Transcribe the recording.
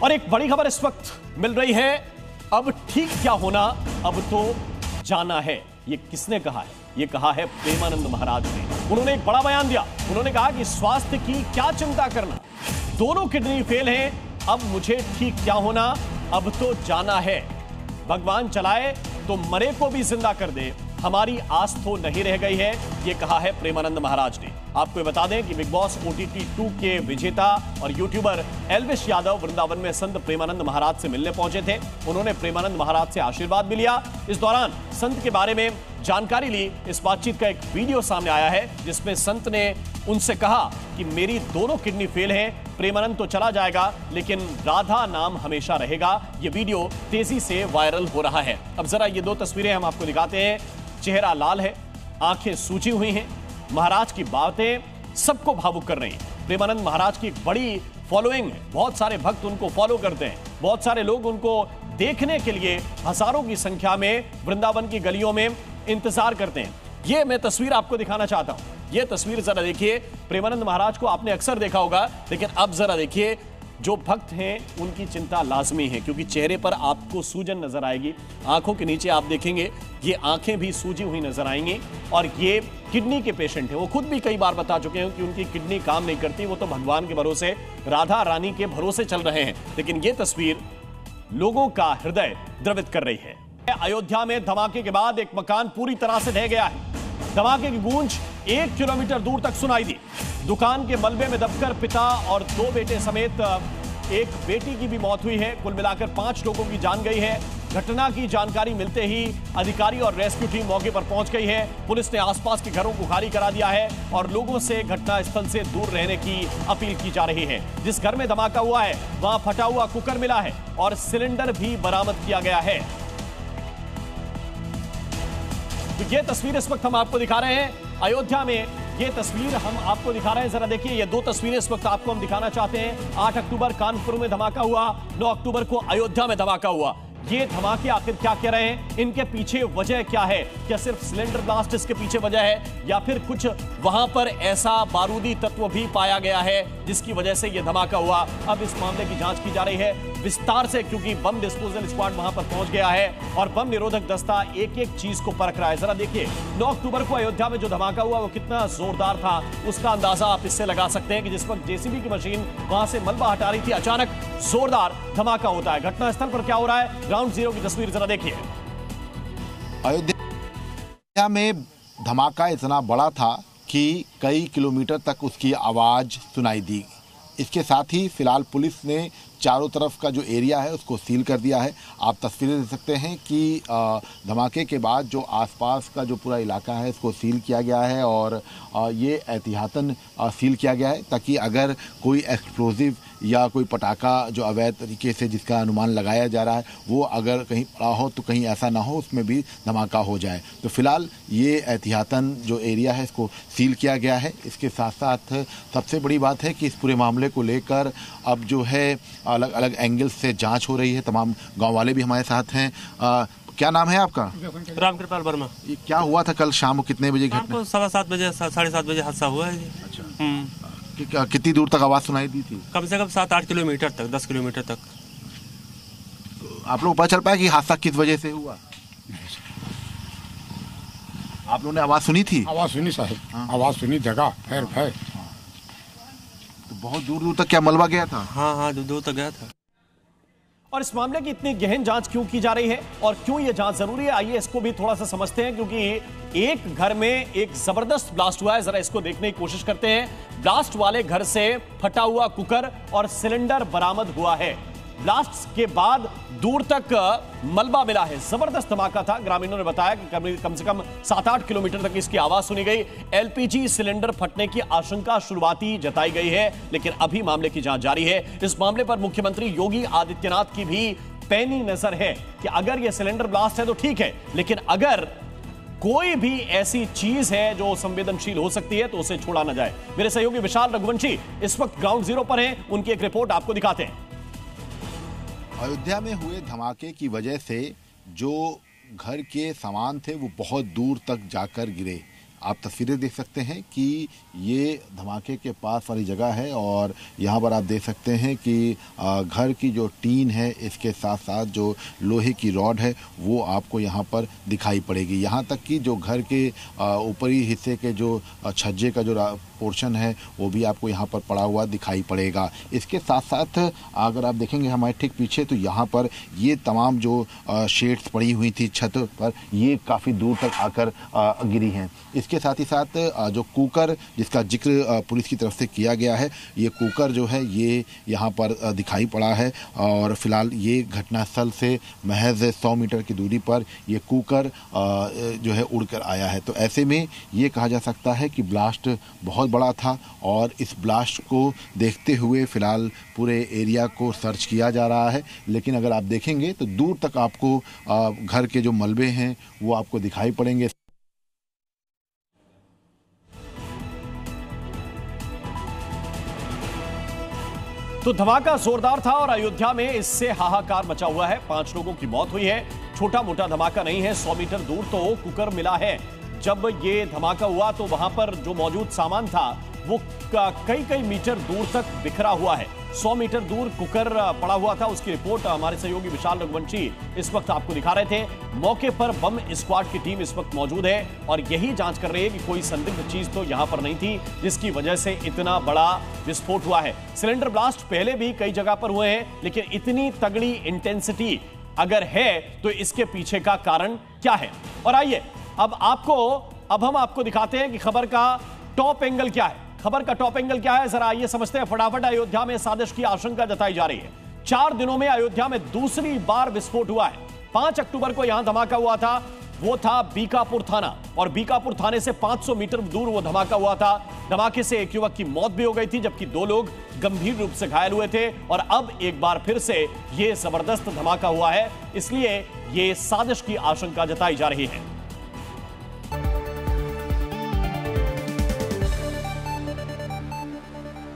और एक बड़ी खबर इस वक्त मिल रही है, अब ठीक क्या होना, अब तो जाना है। ये किसने कहा है? ये कहा है प्रेमानंद महाराज ने। उन्होंने एक बड़ा बयान दिया। उन्होंने कहा कि स्वास्थ्य की क्या चिंता करना, दोनों किडनी फेल हैं, अब मुझे ठीक क्या होना, अब तो जाना है। भगवान चलाए तो मरे को भी जिंदा कर दे, हमारी आस तो नहीं रह गई है, ये कहा है प्रेमानंद महाराज ने। आपको बता दें कि बिग बॉस OTT 2 के विजेता और यूट्यूबर एल्विश यादव वृंदावन में संत प्रेमानंद महाराज से मिलने पहुंचे थे। उन्होंने प्रेमानंद महाराज से आशीर्वाद भी लिया। इस दौरान संत के बारे में जानकारी ली। इस बातचीत का एक वीडियो सामने आया है जिसमें संत ने उनसे कहा कि मेरी दोनों किडनी फेल है, प्रेमानंद तो चला जाएगा लेकिन राधा नाम हमेशा रहेगा। यह वीडियो तेजी से वायरल हो रहा है। अब जरा ये दो तस्वीरें हम आपको दिखाते हैं। चेहरा लाल है, आंखें सूजी हुई हैं। महाराज की बातें सबको भावुक कर रही हैं। प्रेमानंद महाराज की एक बड़ी फॉलोइंग है, बहुत सारे भक्त उनको फॉलो करते हैं, बहुत सारे लोग उनको देखने के लिए हजारों की संख्या में वृंदावन की गलियों में इंतजार करते हैं। ये मैं तस्वीर आपको दिखाना चाहता हूं। ये तस्वीर जरा देखिए। प्रेमानंद महाराज को आपने अक्सर देखा होगा, लेकिन अब जरा देखिए, जो भक्त हैं उनकी चिंता लाजमी है क्योंकि चेहरे पर आपको सूजन नजर आएगी। आंखों के नीचे आप देखेंगे ये आंखें भी सूजी हुई नजर आएंगी। और ये किडनी के पेशेंट हैं। वो खुद भी कई बार बता चुके हैं कि उनकी किडनी काम नहीं करती, वो तो भगवान के भरोसे, राधा रानी के भरोसे चल रहे हैं। लेकिन ये तस्वीर लोगों का हृदय द्रवित कर रही है। अयोध्या में धमाके के बाद एक मकान पूरी तरह से ढह गया है। धमाके की गूंज 1 किलोमीटर दूर तक सुनाई दी। दुकान के मलबे में दबकर पिता और 2 बेटे समेत एक बेटी की भी मौत हुई है। कुल मिलाकर 5 लोगों की जान गई है। घटना की जानकारी मिलते ही अधिकारी और रेस्क्यू टीम मौके पर पहुंच गई है। पुलिस ने आसपास के घरों को खाली करा दिया है और लोगों से घटनास्थल से दूर रहने की अपील की जा रही है। जिस घर में धमाका हुआ है वहां फटा हुआ कुकर मिला है और सिलेंडर भी बरामद किया गया है। तो ये तस्वीर इस वक्त हम आपको दिखा रहे हैं अयोध्या में। ये तस्वीर हम आपको दिखा रहे हैं, जरा देखिए। ये 2 तस्वीरें इस वक्त आपको हम दिखाना चाहते हैं। 8 अक्टूबर कानपुर में धमाका हुआ, 9 अक्टूबर को अयोध्या में धमाका हुआ। ये धमाके आखिर क्या कह रहे हैं, इनके पीछे वजह क्या है? क्या सिर्फ सिलेंडर ब्लास्ट इसके पीछे वजह है या फिर कुछ वहां पर ऐसा बारूदी तत्व भी पाया गया है जिसकी वजह से यह धमाका हुआ? अब इस मामले की जांच की जा रही है विस्तार से, क्योंकि बम डिस्पोजल स्क्वाड वहां पर पहुंच गया है और बम निरोधक दस्ता एक-एक चीज को परख रहा है। जरा देखिए, 9 अक्टूबर को अयोध्या में जो धमाका हुआ वो कितना जोरदार था, उसका अंदाजा आप इससे लगा सकते हैं कि जिस वक्त JCB की मशीन वहां से मलबा हटा रही थी, अचानक जोरदार धमाका होता है। घटनास्थल पर क्या हो रहा है, ग्राउंड जीरो की तस्वीर जरा देखिए। अयोध्या में धमाका इतना बड़ा था कि कई किलोमीटर तक उसकी आवाज सुनाई दी। इसके साथ ही फिलहाल पुलिस ने चारों तरफ का जो एरिया है उसको सील कर दिया है। आप तस्वीरें देख सकते हैं कि धमाके के बाद जो आसपास का जो पूरा इलाका है इसको सील किया गया है और ये एहतियातन सील किया गया है ताकि अगर कोई एक्सप्लोजिव या कोई पटाखा जो अवैध तरीके से जिसका अनुमान लगाया जा रहा है वो अगर कहीं पड़ा हो तो कहीं ऐसा ना हो उसमें भी धमाका हो जाए। तो फिलहाल ये एहतियातन जो एरिया है इसको सील किया गया है। इसके साथ साथ सबसे बड़ी बात है कि इस पूरे मामले को लेकर अब जो है अलग अलग एंगल्स से जांच हो रही है। तमाम गांव वाले भी हमारे साथ हैं। क्या नाम है आपका? रामकृपाल वर्मा। ये क्या हुआ था कल शाम को, कितने बजे घटना? 7:15 बजे 7:30 बजे हादसा हुआ है। अच्छा, कितनी दूर तक आवाज सुनाई दी थी? कम से कम 7-8 किलोमीटर तक, 10 किलोमीटर तक। आप लोग पता चल पाया कि हादसा किस वजह से हुआ? आप लोगों ने आवाज सुनी थी? आवाज सुनी साहब, आवाज सुनी, जगह खैर है। तो बहुत दूर दूर तक क्या मलबा गया था? हाँ, दूर तक गया था। और इस मामले की इतनी गहन जांच क्यों की जा रही है और क्यों यह जांच जरूरी है, आइए इसको भी थोड़ा सा समझते हैं। क्योंकि एक घर में एक जबरदस्त ब्लास्ट हुआ है, जरा इसको देखने की कोशिश करते हैं। ब्लास्ट वाले घर से फटा हुआ कुकर और सिलेंडर बरामद हुआ है। ब्लास्ट के बाद दूर तक मलबा मिला है। जबरदस्त धमाका था। ग्रामीणों ने बताया कि कम से कम 7-8 किलोमीटर तक इसकी आवाज सुनी गई। LPG सिलेंडर फटने की आशंका शुरुआती जताई गई है, लेकिन अभी मामले की जांच जारी है। इस मामले पर मुख्यमंत्री योगी आदित्यनाथ की भी पैनी नजर है कि अगर यह सिलेंडर ब्लास्ट है तो ठीक है, लेकिन अगर कोई भी ऐसी चीज है जो संवेदनशील हो सकती है तो उसे छोड़ा ना जाए। मेरे सहयोगी विशाल रघुवंशी इस वक्त ग्राउंड जीरो पर हैं, उनकी एक रिपोर्ट आपको दिखाते हैं। अयोध्या में हुए धमाके की वजह से जो घर के सामान थे वो बहुत दूर तक जाकर गिरे। आप तस्वीरें देख सकते हैं कि ये धमाके के पास वाली जगह है और यहाँ पर आप देख सकते हैं कि घर की जो टीन है इसके साथ साथ जो लोहे की रॉड है वो आपको यहाँ पर दिखाई पड़ेगी। यहाँ तक कि जो घर के ऊपरी हिस्से के जो छज्जे का जो पोर्शन है वो भी आपको यहाँ पर पड़ा हुआ दिखाई पड़ेगा। इसके साथ साथ अगर आप देखेंगे हमारे ठीक पीछे तो यहाँ पर ये तमाम जो शेड्स पड़ी हुई थी छत पर ये काफ़ी दूर तक आकर गिरी हैं। इसके साथ ही साथ जो कुकर जिसका जिक्र पुलिस की तरफ से किया गया है ये कुकर जो है ये यहाँ पर दिखाई पड़ा है और फिलहाल ये घटनास्थल से महज 100 मीटर की दूरी पर ये कुकर जो है उड़कर आया है। तो ऐसे में ये कहा जा सकता है कि ब्लास्ट बहुत बड़ा था और इस ब्लास्ट को देखते हुए फिलहाल पूरे एरिया को सर्च किया जा रहा है। लेकिन अगर आप देखेंगे तो दूर तक आपको घर के जो मलबे हैं वो आपको दिखाई पड़ेंगे। तो धमाका जोरदार था और अयोध्या में इससे हाहाकार मचा हुआ है। 5 लोगों की मौत हुई है। छोटा मोटा धमाका नहीं है। 100 मीटर दूर तो कुकर मिला है। जब ये धमाका हुआ तो वहां पर जो मौजूद सामान था वो कई मीटर दूर तक बिखरा हुआ है। 100 मीटर दूर कुकर पड़ा हुआ था। उसकी रिपोर्ट हमारे सहयोगी विशाल रघुवंशी इस वक्त आपको दिखा रहे थे। मौके पर बम स्क्वाड की टीम इस वक्त मौजूद है और यही जांच कर रही है कि कोई संदिग्ध चीज तो यहां पर नहीं थी जिसकी वजह से इतना बड़ा विस्फोट हुआ है। सिलेंडर ब्लास्ट पहले भी कई जगह पर हुए हैं लेकिन इतनी तगड़ी इंटेंसिटी अगर है तो इसके पीछे का कारण क्या है। और आइए अब हम आपको दिखाते हैं कि खबर का टॉप एंगल क्या है। खबर का टॉप एंगल क्या है जरा आइए समझते हैं फटाफट। अयोध्या में साजिश की आशंका जताई जा रही है। 4 दिनों में अयोध्या में दूसरी बार विस्फोट हुआ है। 5 अक्टूबर को यहां धमाका हुआ था। वो था बीकापुर थाना और बीकापुर थाने से 500 मीटर दूर वो धमाका हुआ था। धमाके से एक युवक की मौत भी हो गई थी जबकि 2 लोग गंभीर रूप से घायल हुए थे। और अब एक बार फिर से ये जबरदस्त धमाका हुआ है इसलिए ये साजिश की आशंका जताई जा रही है।